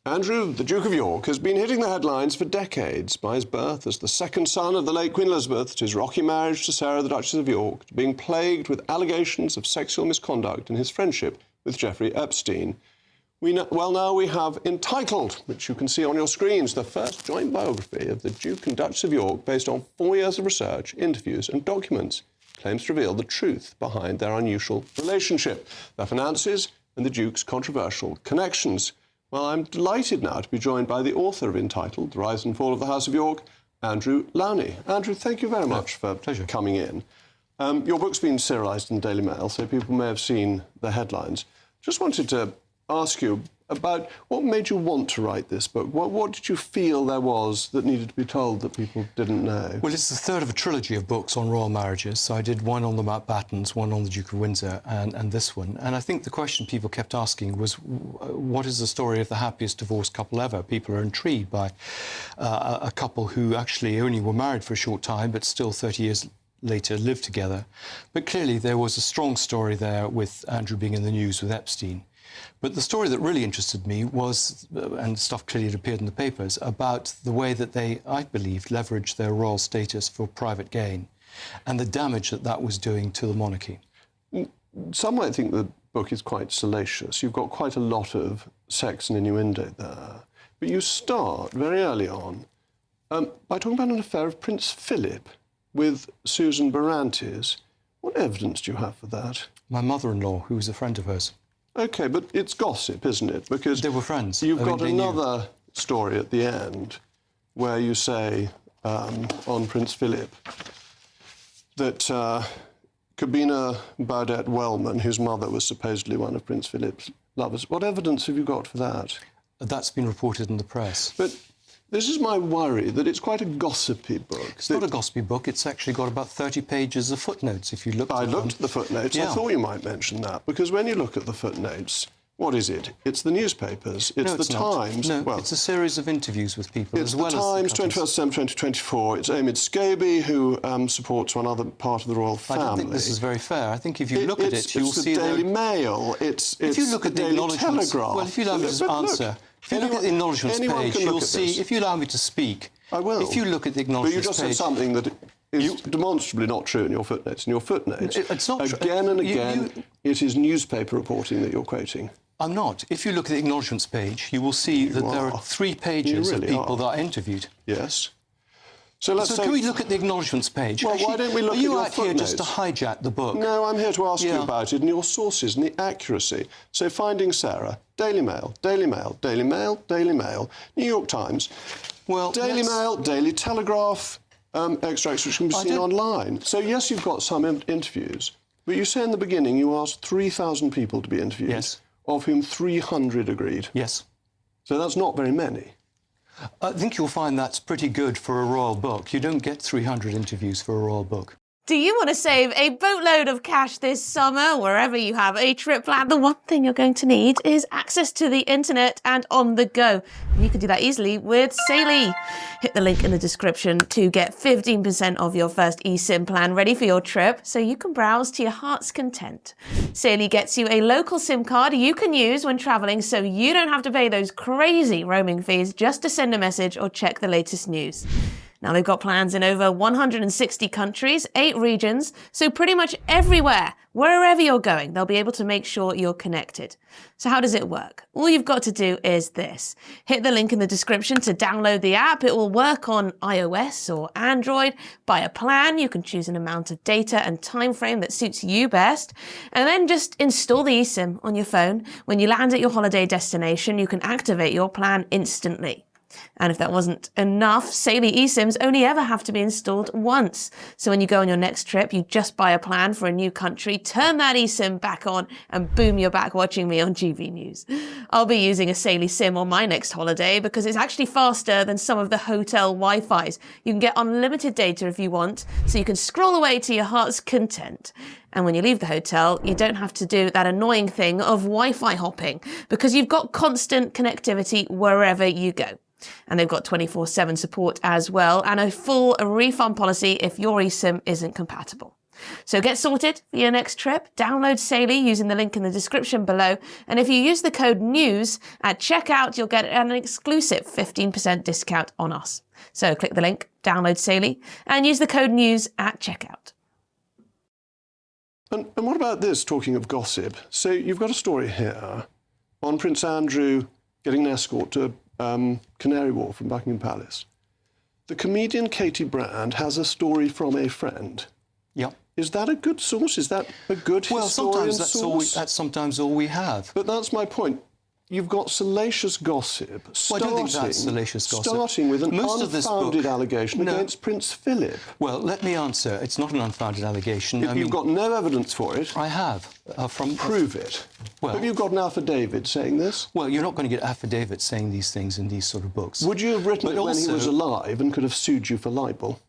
Andrew, the Duke of York, has been hitting the headlines for decades, by his birth as the second son of the late Queen Elizabeth, to his rocky marriage to Sarah, the Duchess of York, to being plagued with allegations of sexual misconduct and his friendship with Jeffrey Epstein. Now we have Entitled, which you can see on your screens, the first joint biography of the Duke and Duchess of York based on 4 years of research, interviews and documents. Claims to reveal the truth behind their unusual relationship, their finances and the Duke's controversial connections. Well, I'm delighted now to be joined by the author of Entitled, The Rise and Fall of the House of York, Andrew Lownie. Andrew, thank you very much for coming in. Your book's been serialised in the Daily Mail, so people may have seen the headlines. Just wanted to ask you about what made you want to write this book. What did you feel there was that needed to be told that people didn't know? Well, it's the third of a trilogy of books on royal marriages. So I did one on the Mountbattens, one on the Duke of Windsor, and this one. And I think the question people kept asking was, what is the story of the happiest divorced couple ever? People are intrigued by a couple who actually only were married for a short time, but still 30 years later lived together. But clearly there was a strong story there with Andrew being in the news with Epstein. But the story that really interested me was, and stuff clearly had appeared in the papers, about the way that they, I believed, leveraged their royal status for private gain and the damage that that was doing to the monarchy. Some might think the book is quite salacious. You've got quite a lot of sex and innuendo there. But you start very early on by talking about an affair of Prince Philip with Susan Barantes. What evidence do you have for that? My mother-in-law, who was a friend of hers. OK, but it's gossip, isn't it? Because they were friends. You've got another story at the end where you say on Prince Philip that Cabina Baudet-Wellman, whose mother was supposedly one of Prince Philip's lovers. What evidence have you got for that? That's been reported in the press. But this is my worry, that it's quite a gossipy book. It's not a gossipy book. It's actually got about 30 pages of footnotes, if you look at them. I looked at the footnotes. Yeah. I thought you might mention that, because when you look at the footnotes, what is it? It's the newspapers. It's the Times. No, well, it's a series of interviews with people as well as the Times, 21st December 2024. It's Omid Scobie, who supports one other part of the royal family. I don't think this is very fair. I think if you look at it, you'll see... It's the Daily Mail. It's the Daily Telegraph. Well, if you allow me to answer... If you look at the acknowledgements page, you'll see... If you allow me to speak... I will. If you look at the acknowledgements page... But you just said something that is demonstrably not true in your footnotes. In your footnotes, it's not true. Again and again, it is newspaper reporting that you're quoting. I'm not. If you look at the acknowledgements page, you will see that there are 3 pages of people that are interviewed. Yes. So can we look at the acknowledgements page? Well, why don't we look at your footnotes? Are you out here just to hijack the book? No, I'm here to ask you about it and your sources and the accuracy. So Finding Sarah, Daily Mail, Daily Mail, Daily Mail, Daily Mail, New York Times, Daily Mail, Daily Telegraph, extracts which can be seen online. So, yes, you've got some interviews, but you say in the beginning you asked 3,000 people to be interviewed, of whom 300 agreed. Yes. So that's not very many. I think you'll find that's pretty good for a royal book. You don't get 300 interviews for a royal book. Do you want to save a boatload of cash this summer, wherever you have a trip planned? The one thing you're going to need is access to the internet and on the go. And you can do that easily with Saily. Hit the link in the description to get 15% of your first eSIM plan ready for your trip so you can browse to your heart's content. Saily gets you a local SIM card you can use when traveling so you don't have to pay those crazy roaming fees just to send a message or check the latest news. Now, they've got plans in over 160 countries, 8 regions, so pretty much everywhere, wherever you're going, they'll be able to make sure you're connected. So how does it work? All you've got to do is this. Hit the link in the description to download the app. It will work on iOS or Android. Buy a plan. You can choose an amount of data and time frame that suits you best. And then just install the eSIM on your phone. When you land at your holiday destination, you can activate your plan instantly. And if that wasn't enough, Saily eSIMs only ever have to be installed once. So when you go on your next trip, you just buy a plan for a new country, turn that eSIM back on, and boom, you're back watching me on GB News. I'll be using a Saily SIM on my next holiday because it's actually faster than some of the hotel Wi-Fis. You can get unlimited data if you want, so you can scroll away to your heart's content. And when you leave the hotel, you don't have to do that annoying thing of Wi-Fi hopping because you've got constant connectivity wherever you go. And they've got 24/7 support as well and a full refund policy if your eSIM isn't compatible. So get sorted for your next trip. Download Saley using the link in the description below. And if you use the code NEWS at checkout, you'll get an exclusive 15% discount on us. So click the link, download Saley, and use the code NEWS at checkout. And what about this, talking of gossip? So you've got a story here on Prince Andrew getting an escort to Canary Wharf from Buckingham Palace. The comedian Katie Brand has a story from a friend. Yeah. Is that a good source? Is that a good historian source? That's sometimes all we have. But that's my point. You've got salacious gossip starting, I don't think that's salacious gossip. Starting with an Most of this unfounded book, allegation against Prince Philip. Well, let me answer. It's not an unfounded allegation. You've got no evidence for it. I have. Prove it. Well, have you got an affidavit saying this? Well, you're not going to get affidavits saying these things in these sort of books. Would you have written it when he was alive and could have sued you for libel?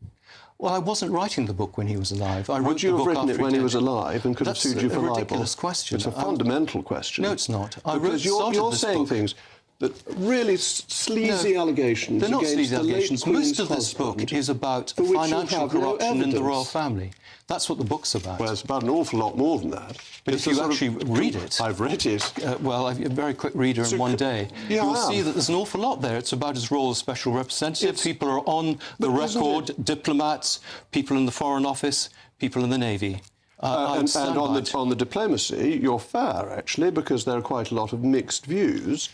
Well, I wasn't writing the book when he was alive. Would you have written it when he was alive and could have sued you for libel? That's a ridiculous question. It's a fundamental question. No, it's not. Because you're saying things that really sleazy allegations. They're not against sleazy the late allegations. Queen's Most of this husband, book is about for which you financial have no corruption in the royal evidence. family. That's what the book's about. Well, it's about an awful lot more than that. But if you actually read it... I've read it. Well, I'm a very quick reader in one day. Yeah, You'll see that there's an awful lot there. It's about his role as special representative. People are on the record, diplomats, people in the Foreign Office, people in the Navy. And on the diplomacy, you're fair, actually, because there are quite a lot of mixed views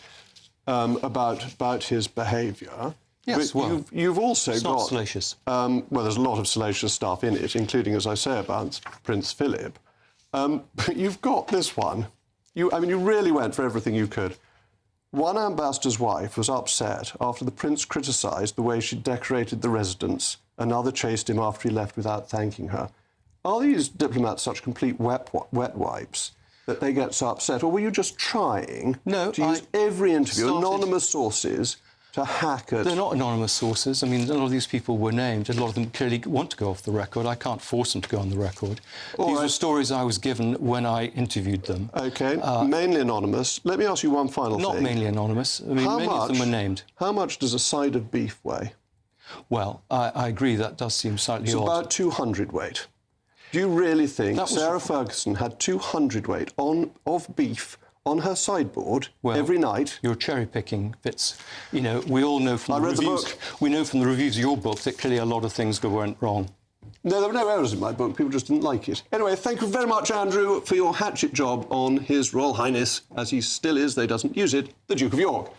about his behaviour. Yes, but well, you've also it's got... not salacious. Well, there's a lot of salacious stuff in it, including, as I say, about Prince Philip. But you've got this one. You really went for everything you could. One ambassador's wife was upset after the prince criticised the way she decorated the residence. Another chased him after he left without thanking her. Are these diplomats such complete wet wipes that they get so upset? Or were you just trying to use every interview, anonymous sources, to hack it? They're not anonymous sources. I mean, a lot of these people were named. A lot of them clearly want to go off the record. I can't force them to go on the record. These are stories I was given when I interviewed them. OK, mainly anonymous. Let me ask you one final thing. Not mainly anonymous. I mean, many of them were named. How much does a side of beef weigh? Well, I agree that does seem slightly odd. It's about 200 weight. Do you really think Sarah Ferguson had 200 weight of beef on her sideboard every night? You're cherry-picking bits. You know, we all know from the reviews... We know from the reviews of your book that clearly a lot of things went wrong. No, there were no errors in my book. People just didn't like it. Anyway, thank you very much, Andrew, for your hatchet job on His Royal Highness, as he still is, though he doesn't use it, the Duke of York.